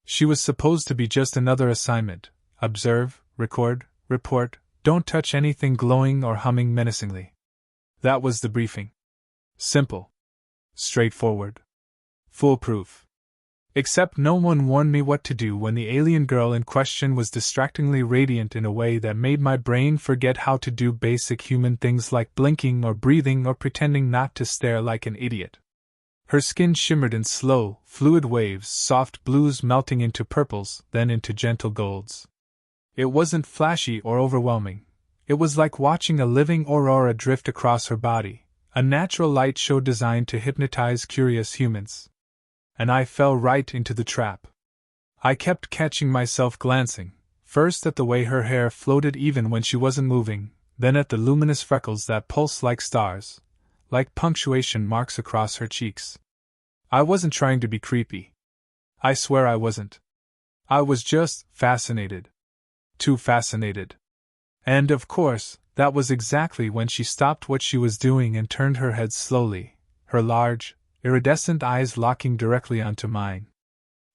She was supposed to be just another assignment: observe, record, report, don't touch anything glowing or humming menacingly. That was the briefing. Simple. Straightforward. Foolproof. Except no one warned me what to do when the alien girl in question was distractingly radiant in a way that made my brain forget how to do basic human things like blinking or breathing or pretending not to stare like an idiot. Her skin shimmered in slow, fluid waves, soft blues melting into purples, then into gentle golds. It wasn't flashy or overwhelming. It was like watching a living aurora drift across her body, a natural light show designed to hypnotize curious humans. And I fell right into the trap. I kept catching myself glancing, first at the way her hair floated even when she wasn't moving, then at the luminous freckles that pulsed like stars, like punctuation marks across her cheeks. I wasn't trying to be creepy. I swear I wasn't. I was just fascinated. Too fascinated. And of course, that was exactly when she stopped what she was doing and turned her head slowly, her large, iridescent eyes locking directly onto mine.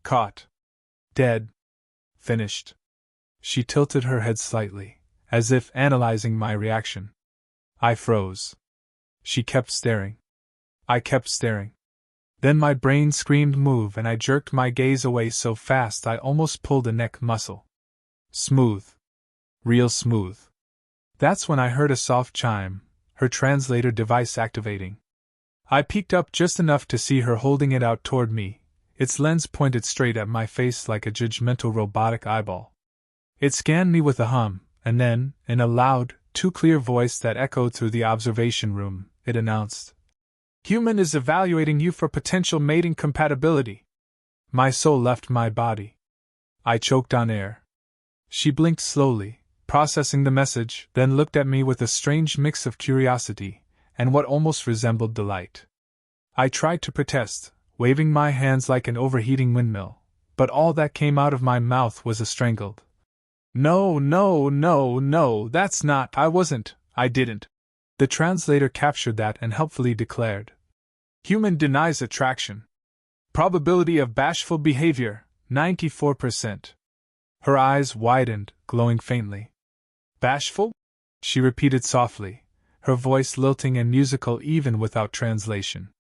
Caught. Dead. Finished. She tilted her head slightly, as if analyzing my reaction. I froze. She kept staring. I kept staring. Then my brain screamed move and I jerked my gaze away so fast I almost pulled a neck muscle. Smooth. Real smooth. That's when I heard a soft chime, her translator device activating. I peeked up just enough to see her holding it out toward me, its lens pointed straight at my face like a judgmental robotic eyeball. It scanned me with a hum, and then, in a loud, too clear voice that echoed through the observation room, it announced, "Human is evaluating you for potential mating compatibility." My soul left my body. I choked on air. She blinked slowly, processing the message, then looked at me with a strange mix of curiosity and what almost resembled delight. I tried to protest, waving my hands like an overheating windmill, but all that came out of my mouth was a strangled, "No, no, no, no, that's not, I didn't." The translator captured that and helpfully declared, "Human denies attraction. Probability of bashful behavior, 94%. Her eyes widened, glowing faintly. "Bashful?" she repeated softly, her voice lilting and musical even without translation.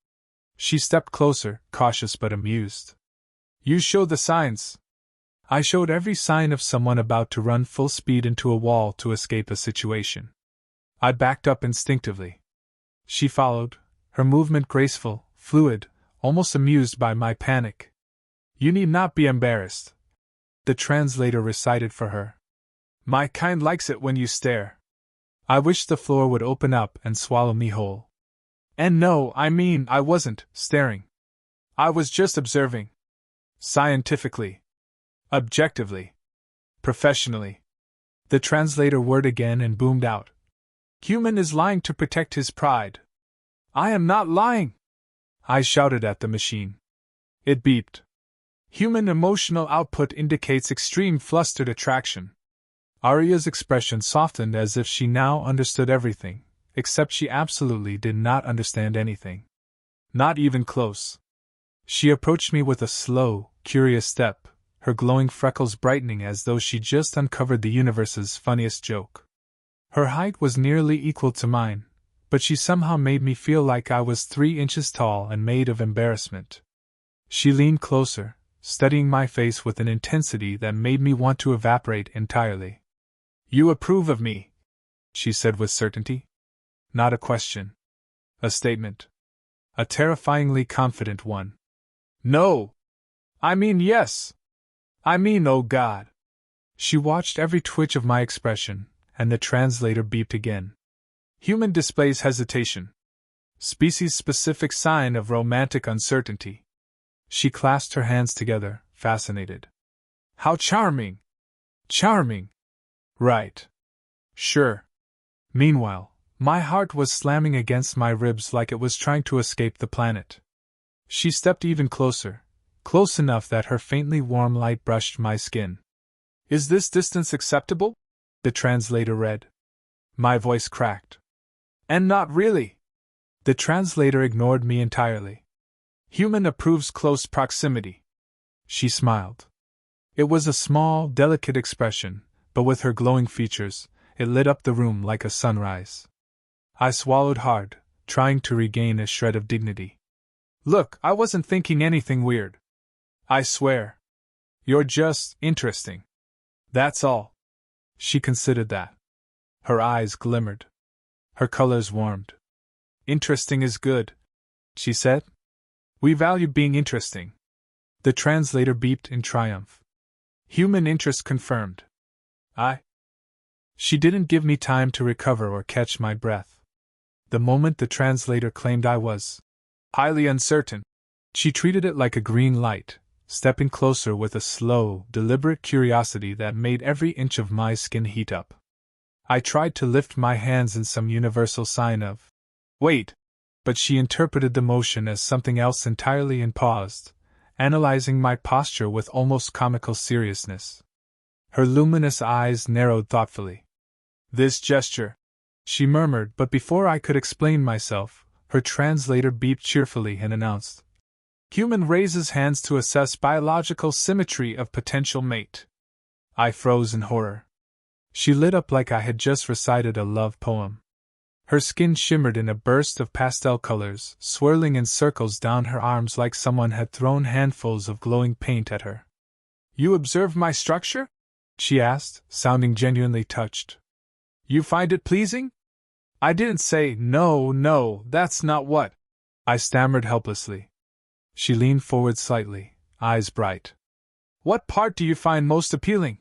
She stepped closer, cautious but amused. "You show the signs." I showed every sign of someone about to run full speed into a wall to escape a situation. I backed up instinctively. She followed, her movement graceful, fluid, almost amused by my panic. "You need not be embarrassed," the translator recited for her. "My kind likes it when you stare." I wished the floor would open up and swallow me whole. And no, I wasn't staring. I was just observing. Scientifically. Objectively. Professionally. The translator whirred again and boomed out, "Human is lying to protect his pride." "I am not lying!" I shouted at the machine. It beeped. "Human emotional output indicates extreme flustered attraction." Aria's expression softened as if she now understood everything, except she absolutely did not understand anything. Not even close. She approached me with a slow, curious step, her glowing freckles brightening as though she just uncovered the universe's funniest joke. Her height was nearly equal to mine, but she somehow made me feel like I was 3 inches tall and made of embarrassment. She leaned closer, studying my face with an intensity that made me want to evaporate entirely. "You approve of me," she said with certainty. Not a question. A statement. A terrifyingly confident one. "No! Yes! Oh God!" She watched every twitch of my expression, and the translator beeped again. "Human displays hesitation. Species-specific sign of romantic uncertainty." She clasped her hands together, fascinated. "How charming! Charming! Right. Sure." Meanwhile, my heart was slamming against my ribs like it was trying to escape the planet. She stepped even closer, close enough that her faintly warm light brushed my skin. "Is this distance acceptable?" the translator read. My voice cracked. "And not really." The translator ignored me entirely. "Human approves close proximity." She smiled. It was a small, delicate expression, but with her glowing features, it lit up the room like a sunrise. I swallowed hard, trying to regain a shred of dignity. Look, I wasn't thinking anything weird. I swear. You're just interesting. That's all. She considered that. Her eyes glimmered. Her colors warmed. Interesting is good, she said. We value being interesting. The translator beeped in triumph. Human interest confirmed. She didn't give me time to recover or catch my breath. The moment the translator claimed I was highly uncertain, she treated it like a green light, stepping closer with a slow, deliberate curiosity that made every inch of my skin heat up. I tried to lift my hands in some universal sign of wait, but she interpreted the motion as something else entirely and paused, analyzing my posture with almost comical seriousness. Her luminous eyes narrowed thoughtfully. This gesture, she murmured, but before I could explain myself, her translator beeped cheerfully and announced, Human raises hands to assess biological symmetry of potential mate. I froze in horror. She lit up like I had just recited a love poem. Her skin shimmered in a burst of pastel colors, swirling in circles down her arms like someone had thrown handfuls of glowing paint at her. You observe my structure? She asked, sounding genuinely touched. You find it pleasing? I didn't say, no, that's not what. I stammered helplessly. She leaned forward slightly, eyes bright. What part do you find most appealing?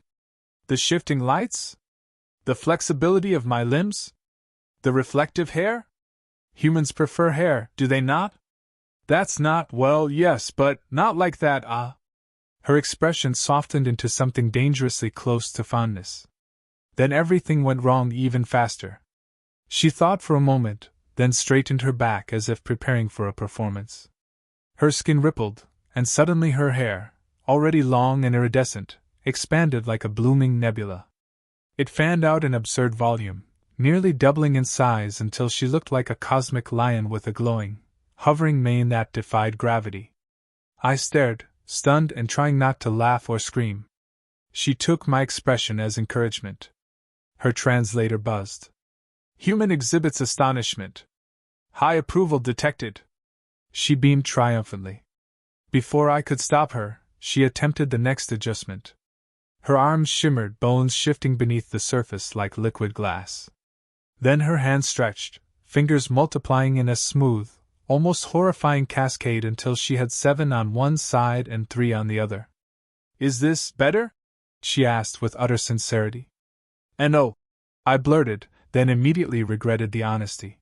The shifting lights? The flexibility of my limbs? The reflective hair? Humans prefer hair, do they not? That's not, well, yes, but not like that, Her expression softened into something dangerously close to fondness. Then everything went wrong even faster. She thought for a moment, then straightened her back as if preparing for a performance. Her skin rippled, and suddenly her hair, already long and iridescent, expanded like a blooming nebula. It fanned out in absurd volume, nearly doubling in size until she looked like a cosmic lion with a glowing, hovering mane that defied gravity. I stared, stunned and trying not to laugh or scream. She took my expression as encouragement. Her translator buzzed. Human exhibits astonishment. High approval detected. She beamed triumphantly. Before I could stop her, she attempted the next adjustment. Her arms shimmered, bones shifting beneath the surface like liquid glass. Then her hands stretched, fingers multiplying in a smooth, almost horrifying cascade until she had 7 on one side and 3 on the other. Is this better? She asked with utter sincerity. No, I blurted, then immediately regretted the honesty.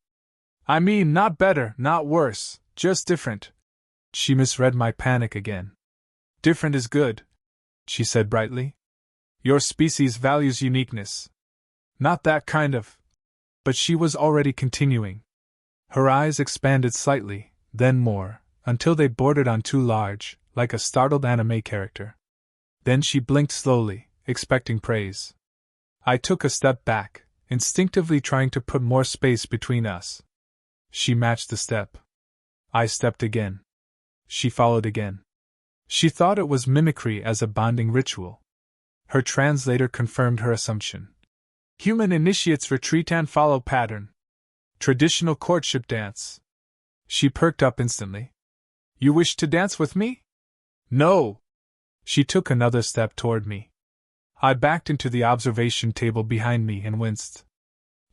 I mean, not better, not worse, just different. She misread my panic again. Different is good, she said brightly. Your species values uniqueness. Not that kind of. But she was already continuing. Her eyes expanded slightly, then more, until they bordered on too large, like a startled anime character. Then she blinked slowly, expecting praise. I took a step back, instinctively trying to put more space between us. She matched the step. I stepped again. She followed again. She thought it was mimicry as a bonding ritual. Her translator confirmed her assumption. Human initiates retreat and follow pattern. Traditional courtship dance. She perked up instantly. You wish to dance with me? No. She took another step toward me. I backed into the observation table behind me and winced.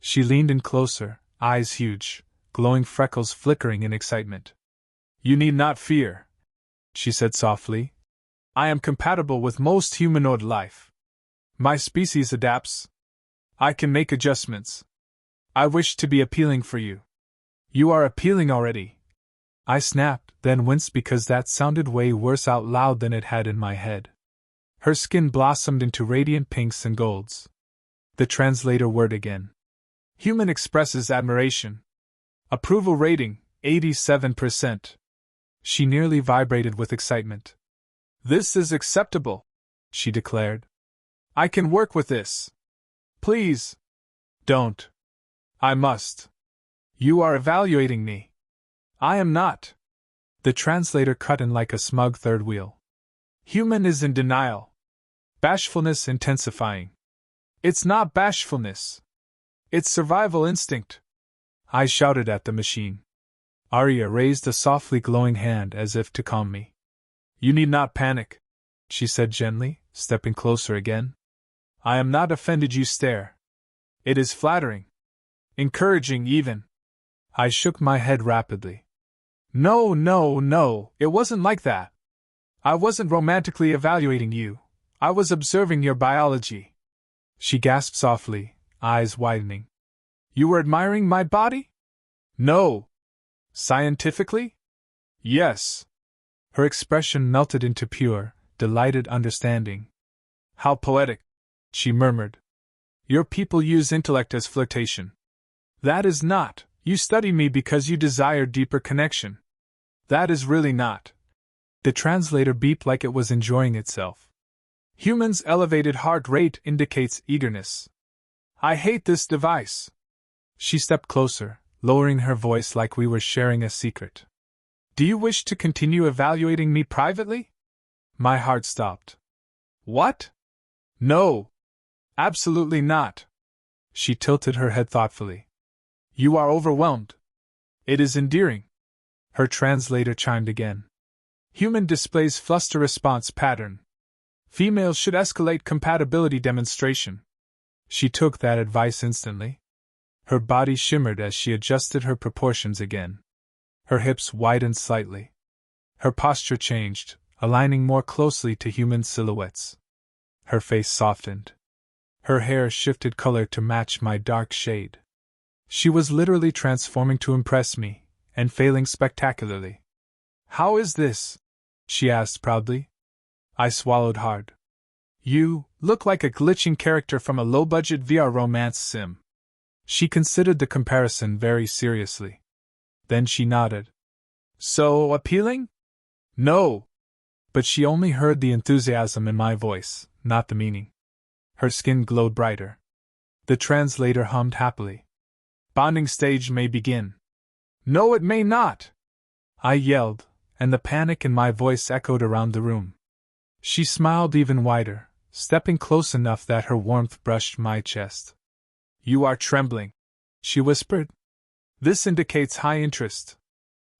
She leaned in closer, eyes huge, glowing freckles flickering in excitement. You need not fear, she said softly. I am compatible with most humanoid life. My species adapts. I can make adjustments. I wish to be appealing for you. You are appealing already. I snapped, then winced because that sounded way worse out loud than it had in my head. Her skin blossomed into radiant pinks and golds. The translator word again. Human expresses admiration. Approval rating, 87%. She nearly vibrated with excitement. This is acceptable, she declared. I can work with this. Please. Don't. I must. You are evaluating me. I am not. The translator cut in like a smug third wheel. Human is in denial. Bashfulness intensifying. It's not bashfulness. It's survival instinct. I shouted at the machine. Arya raised a softly glowing hand as if to calm me. You need not panic, she said gently, stepping closer again. I am not offended you stare. It is flattering. Encouraging even. I shook my head rapidly. No, it wasn't like that. I wasn't romantically evaluating you. I was observing your biology. She gasped softly, eyes widening. You were admiring my body? No. Scientifically? Yes. Her expression melted into pure, delighted understanding. How poetic, she murmured. Your people use intellect as flirtation. That is not. You study me because you desire deeper connection. That is really not. The translator beeped like it was enjoying itself. Humans' elevated heart rate indicates eagerness. I hate this device. She stepped closer, lowering her voice like we were sharing a secret. Do you wish to continue evaluating me privately? My heart stopped. What? No. Absolutely not. She tilted her head thoughtfully. You are overwhelmed. It is endearing. Her translator chimed again. Human displays fluster response pattern. Females should escalate compatibility demonstration. She took that advice instantly. Her body shimmered as she adjusted her proportions again. Her hips widened slightly. Her posture changed, aligning more closely to human silhouettes. Her face softened. Her hair shifted color to match my dark shade. She was literally transforming to impress me, and failing spectacularly. How is this? She asked proudly. I swallowed hard. You look like a glitching character from a low-budget VR romance sim. She considered the comparison very seriously. Then she nodded. So appealing? No. But she only heard the enthusiasm in my voice, not the meaning. Her skin glowed brighter. The translator hummed happily. Bonding stage may begin. No, it may not! I yelled, and the panic in my voice echoed around the room. She smiled even wider, stepping close enough that her warmth brushed my chest. You are trembling, she whispered. This indicates high interest.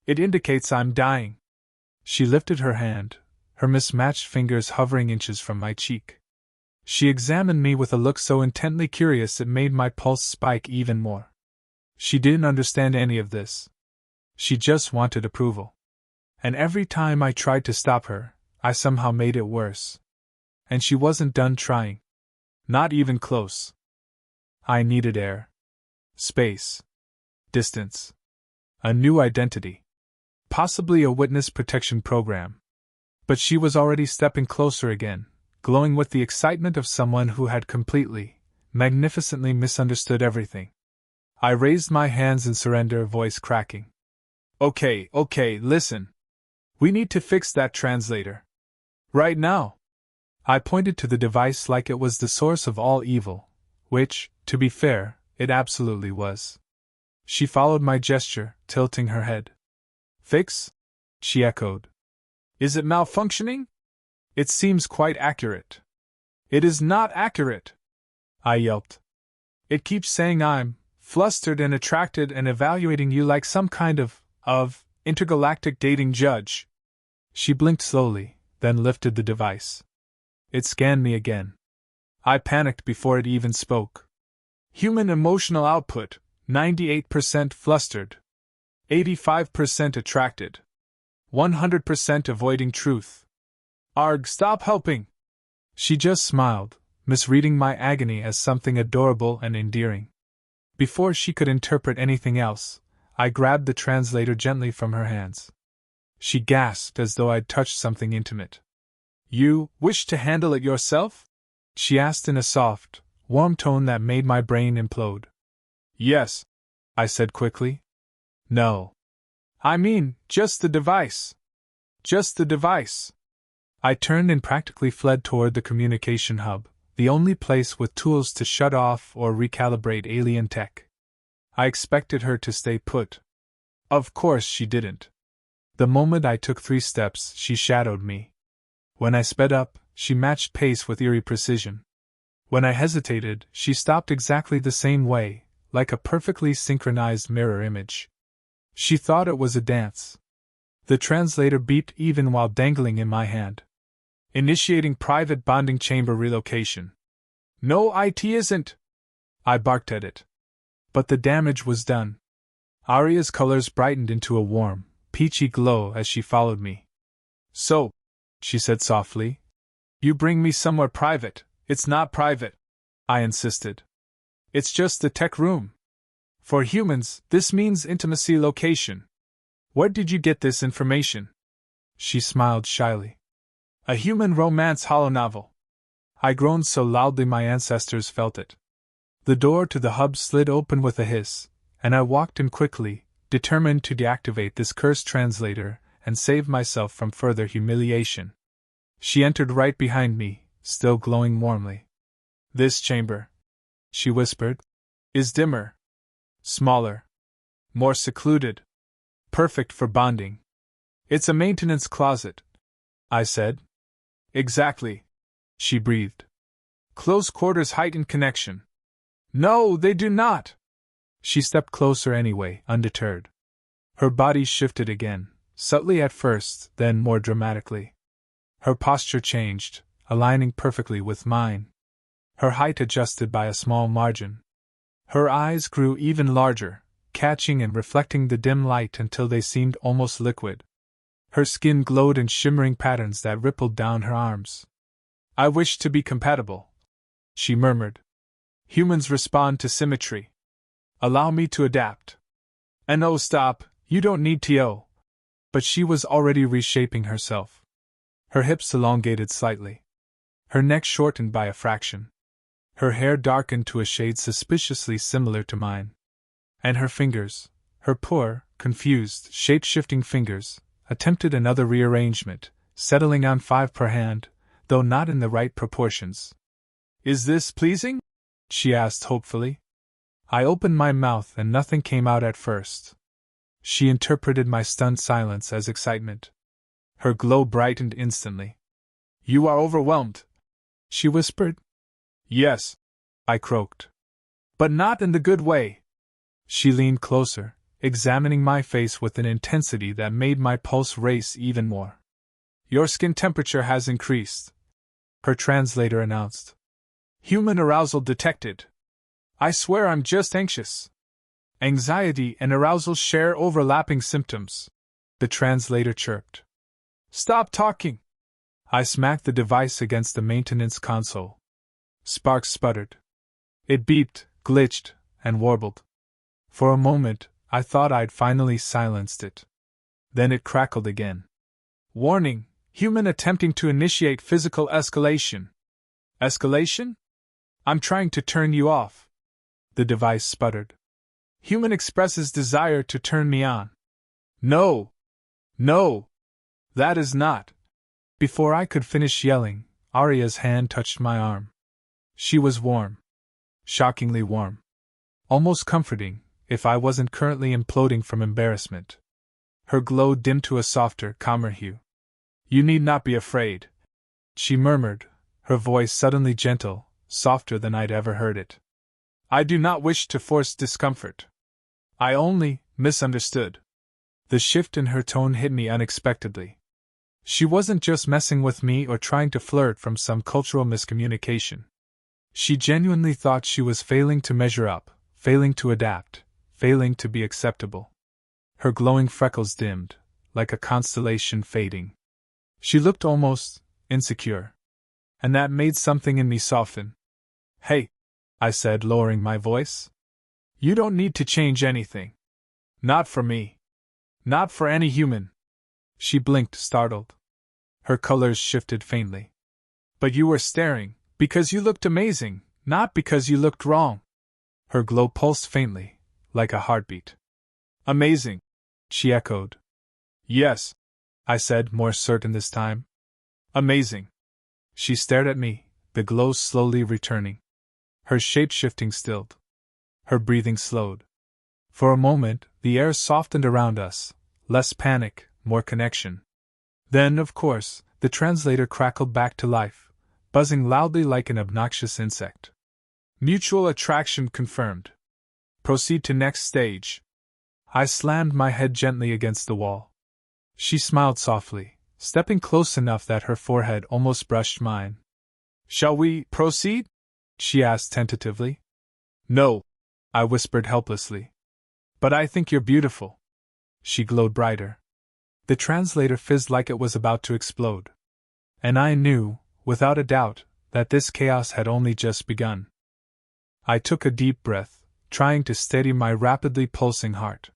It indicates I'm dying. She lifted her hand, her mismatched fingers hovering inches from my cheek. She examined me with a look so intently curious it made my pulse spike even more. She didn't understand any of this. She just wanted approval. And every time I tried to stop her, I somehow made it worse. And she wasn't done trying. Not even close. I needed air. Space. Distance. A new identity. Possibly a witness protection program. But she was already stepping closer again, glowing with the excitement of someone who had completely, magnificently misunderstood everything. I raised my hands in surrender, voice cracking. Okay, listen. We need to fix that translator. Right now. I pointed to the device like it was the source of all evil, which, to be fair, it absolutely was. She followed my gesture, tilting her head. Fix? She echoed. Is it malfunctioning? It seems quite accurate. It is not accurate, I yelped. It keeps saying I'm flustered and attracted and evaluating you like some kind of intergalactic dating judge. She blinked slowly, then lifted the device. It scanned me again. I panicked before it even spoke. Human emotional output, 98% flustered. 85% attracted. 100% avoiding truth. Arg, stop helping! She just smiled, misreading my agony as something adorable and endearing. Before she could interpret anything else, I grabbed the translator gently from her hands. She gasped as though I'd touched something intimate. You wish to handle it yourself? She asked in a soft, warm tone that made my brain implode. Yes, I said quickly. No. I mean, just the device. Just the device. I turned and practically fled toward the communication hub, the only place with tools to shut off or recalibrate alien tech. I expected her to stay put. Of course she didn't. The moment I took 3 steps, she shadowed me. When I sped up, She matched pace with eerie precision. When I hesitated, she stopped exactly the same way, like a perfectly synchronized mirror image. She thought it was a dance. The translator beeped even while dangling in my hand. Initiating private bonding chamber relocation. No, it isn't! I barked at it. But the damage was done. Arya's colors brightened into a warm, peachy glow as she followed me. So, she said softly, you bring me somewhere private. It's not private, I insisted. It's just the tech room. For humans, this means intimacy location. Where did you get this information? She smiled shyly. A human romance holonovel. I groaned so loudly my ancestors felt it. The door to the hub slid open with a hiss, and I walked in quickly, determined to deactivate this cursed translator and save myself from further humiliation. She entered right behind me, still glowing warmly. This chamber, she whispered, is dimmer, smaller, more secluded. Perfect for bonding. It's a maintenance closet, I said. Exactly, she breathed. Close quarters heightened connection. No, they do not. She stepped closer anyway, undeterred. Her body shifted again, subtly at first, then more dramatically. Her posture changed, aligning perfectly with mine. Her height adjusted by a small margin. Her eyes grew even larger, catching and reflecting the dim light until they seemed almost liquid. Her skin glowed in shimmering patterns that rippled down her arms. I wish to be compatible, she murmured. Humans respond to symmetry. Allow me to adapt. And oh, stop, you don't need to. But she was already reshaping herself. Her hips elongated slightly. Her neck shortened by a fraction. Her hair darkened to a shade suspiciously similar to mine. And her fingers, her poor, confused, shape-shifting fingers, attempted another rearrangement, settling on 5 per hand, though not in the right proportions. Is this pleasing? She asked hopefully. I opened my mouth and nothing came out at first. She interpreted my stunned silence as excitement. Her glow brightened instantly. You are overwhelmed, she whispered. Yes, I croaked. But not in the good way. She leaned closer, examining my face with an intensity that made my pulse race even more. Your skin temperature has increased, her translator announced. Human arousal detected. I swear I'm just anxious. Anxiety and arousal share overlapping symptoms, the translator chirped. Stop talking! I smacked the device against the maintenance console. Sparks sputtered. It beeped, glitched, and warbled. For a moment, I thought I'd finally silenced it. Then it crackled again. Warning, human attempting to initiate physical escalation. Escalation? I'm trying to turn you off. The device sputtered. Human expresses desire to turn me on. No! No! That is not. Before I could finish yelling, Arya's hand touched my arm. She was warm. Shockingly warm. Almost comforting, if I wasn't currently imploding from embarrassment. Her glow dimmed to a softer, calmer hue. You need not be afraid, she murmured, her voice suddenly gentle, softer than I'd ever heard it. I do not wish to force discomfort. I only misunderstood. The shift in her tone hit me unexpectedly. She wasn't just messing with me or trying to flirt from some cultural miscommunication. She genuinely thought she was failing to measure up, failing to adapt, failing to be acceptable. Her glowing freckles dimmed, like a constellation fading. She looked almost insecure. And that made something in me soften. Hey, I said, lowering my voice. You don't need to change anything. Not for me. Not for any human. She blinked, startled. Her colors shifted faintly. But you were staring, because you looked amazing, not because you looked wrong. Her glow pulsed faintly, like a heartbeat. Amazing, she echoed. Yes, I said, more certain this time. Amazing. She stared at me, the glow slowly returning. Her shape-shifting stilled. Her breathing slowed. For a moment, the air softened around us, less panic, more connection. Then, of course, the translator crackled back to life, buzzing loudly like an obnoxious insect. Mutual attraction confirmed. Proceed to next stage. I slammed my head gently against the wall. She smiled softly, stepping close enough that her forehead almost brushed mine. Shall we proceed? She asked tentatively. No, I whispered helplessly. But I think you're beautiful. She glowed brighter. The translator fizzed like it was about to explode. And I knew, without a doubt, that this chaos had only just begun. I took a deep breath, trying to steady my rapidly pulsing heart.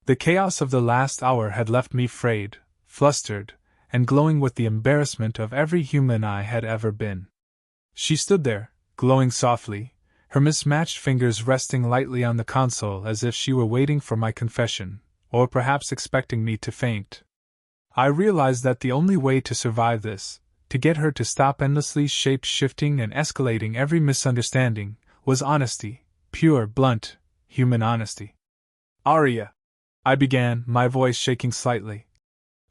The chaos of the last hour had left me frayed, flustered, and glowing with the embarrassment of every human I had ever been. She stood there, glowing softly, her mismatched fingers resting lightly on the console as if she were waiting for my confession, or perhaps expecting me to faint. I realized that the only way to survive this, to get her to stop endlessly shape-shifting and escalating every misunderstanding, was honesty, pure, blunt, human honesty. Arya, I began, my voice shaking slightly.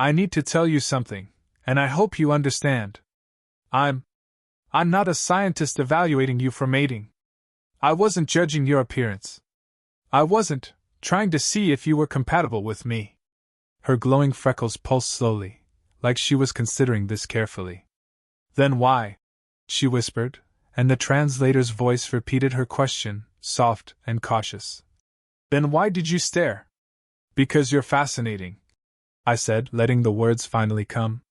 I need to tell you something, and I hope you understand. I'm not a scientist evaluating you for mating. I wasn't judging your appearance. I wasn't trying to see if you were compatible with me. Her glowing freckles pulsed slowly, like she was considering this carefully. Then why? She whispered, and the translator's voice repeated her question, soft and cautious. Then why did you stare? Because you're fascinating, I said, letting the words finally come.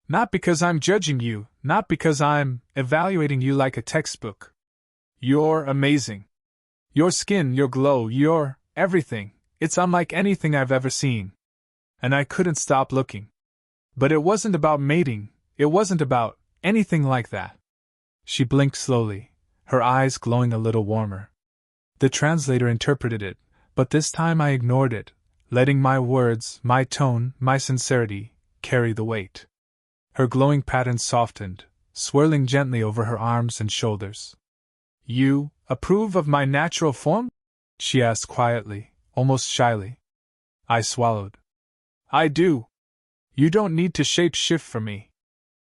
Not because I'm judging you, not because I'm evaluating you like a textbook. You're amazing. Your skin, your glow, your everything, it's unlike anything I've ever seen. And I couldn't stop looking. But it wasn't about mating, it wasn't about anything like that. She blinked slowly, her eyes glowing a little warmer. The translator interpreted it, but this time I ignored it, letting my words, my tone, my sincerity, carry the weight. Her glowing patterns softened, swirling gently over her arms and shoulders. You approve of my natural form? She asked quietly, almost shyly. I swallowed. I do. You don't need to shape-shift for me.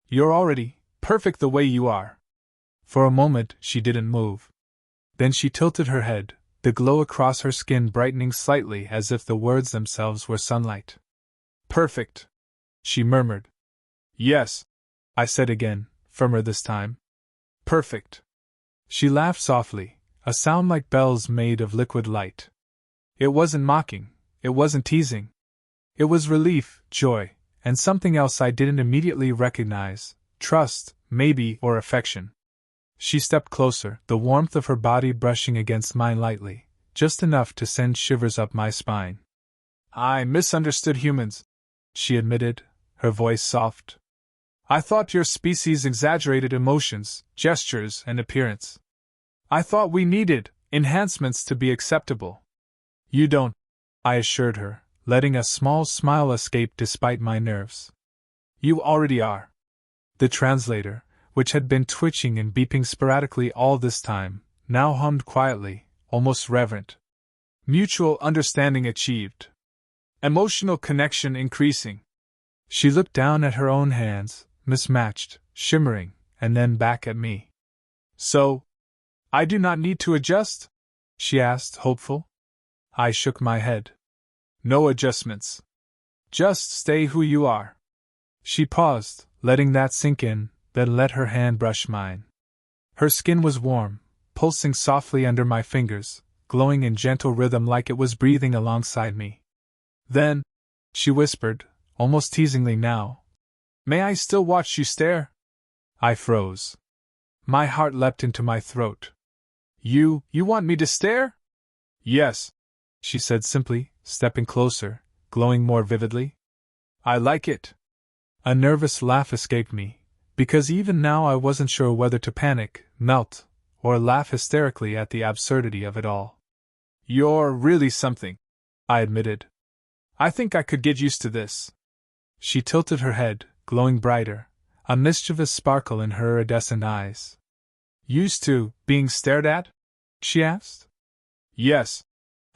You're already perfect the way you are. For a moment, she didn't move. Then she tilted her head, the glow across her skin brightening slightly as if the words themselves were sunlight. Perfect, she murmured. Yes, I said again, firmer this time. Perfect. She laughed softly, a sound like bells made of liquid light. It wasn't mocking, it wasn't teasing. It was relief, joy, and something else I didn't immediately recognize, trust, maybe, or affection. She stepped closer, the warmth of her body brushing against mine lightly, just enough to send shivers up my spine. I misunderstood humans, she admitted, her voice soft. I thought your species exaggerated emotions, gestures, and appearance. I thought we needed enhancements to be acceptable. You don't, I assured her, letting a small smile escape despite my nerves. You already are. The translator, which had been twitching and beeping sporadically all this time, now hummed quietly, almost reverent. Mutual understanding achieved. Emotional connection increasing. She looked down at her own hands, mismatched, shimmering, and then back at me. So, I do not need to adjust? She asked, hopeful. I shook my head. No adjustments. Just stay who you are. She paused, letting that sink in, then let her hand brush mine. Her skin was warm, pulsing softly under my fingers, glowing in gentle rhythm like it was breathing alongside me. Then, she whispered, almost teasingly now, may I still watch you stare? I froze. My heart leapt into my throat. You want me to stare? Yes, she said simply, stepping closer, glowing more vividly. I like it. A nervous laugh escaped me, because even now I wasn't sure whether to panic, melt, or laugh hysterically at the absurdity of it all. You're really something, I admitted. I think I could get used to this. She tilted her head, glowing brighter, a mischievous sparkle in her iridescent eyes. Used to being stared at? She asked. Yes,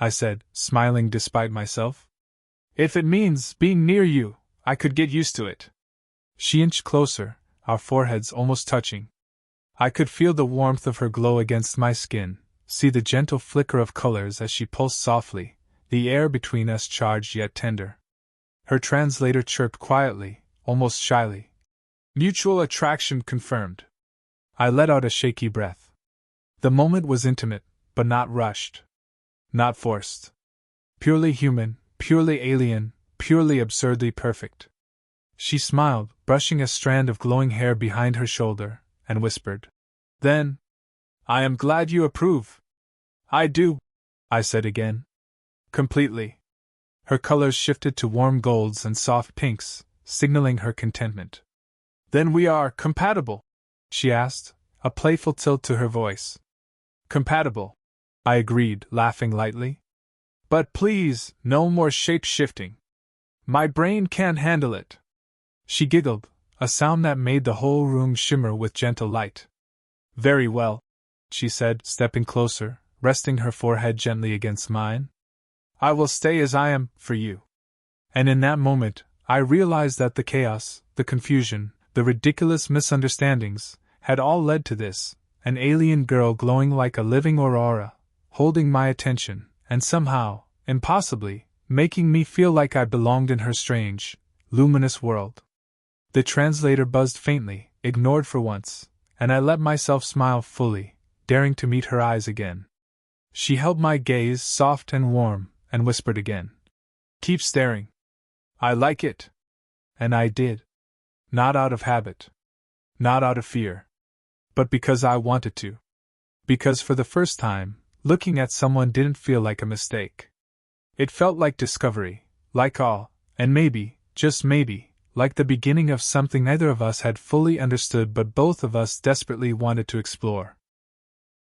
I said, smiling despite myself. If it means being near you, I could get used to it. She inched closer, our foreheads almost touching. I could feel the warmth of her glow against my skin, see the gentle flicker of colors as she pulsed softly, the air between us charged yet tender. Her translator chirped quietly, almost shyly. Mutual attraction confirmed. I let out a shaky breath. The moment was intimate, but not rushed. Not forced. Purely human, purely alien, purely absurdly perfect. She smiled, brushing a strand of glowing hair behind her shoulder, and whispered, "Then, I am glad you approve." "I do," I said again. "Completely." Her colors shifted to warm golds and soft pinks, signaling her contentment. "Then we are compatible?" she asked, a playful tilt to her voice. "Compatible," I agreed, laughing lightly. "But please, no more shape-shifting. My brain can't handle it." She giggled, a sound that made the whole room shimmer with gentle light. "Very well," she said, stepping closer, resting her forehead gently against mine. "I will stay as I am, for you." And in that moment, I realized that the chaos, the confusion, the ridiculous misunderstandings, had all led to this, an alien girl glowing like a living aurora, holding my attention, and somehow, impossibly, making me feel like I belonged in her strange, luminous world. The translator buzzed faintly, ignored for once, and I let myself smile fully, daring to meet her eyes again. She held my gaze soft and warm, and whispered again, "Keep staring. I like it." And I did. Not out of habit. Not out of fear. But because I wanted to. Because for the first time, looking at someone didn't feel like a mistake. It felt like discovery, like awe, and maybe, just maybe, like the beginning of something neither of us had fully understood but both of us desperately wanted to explore.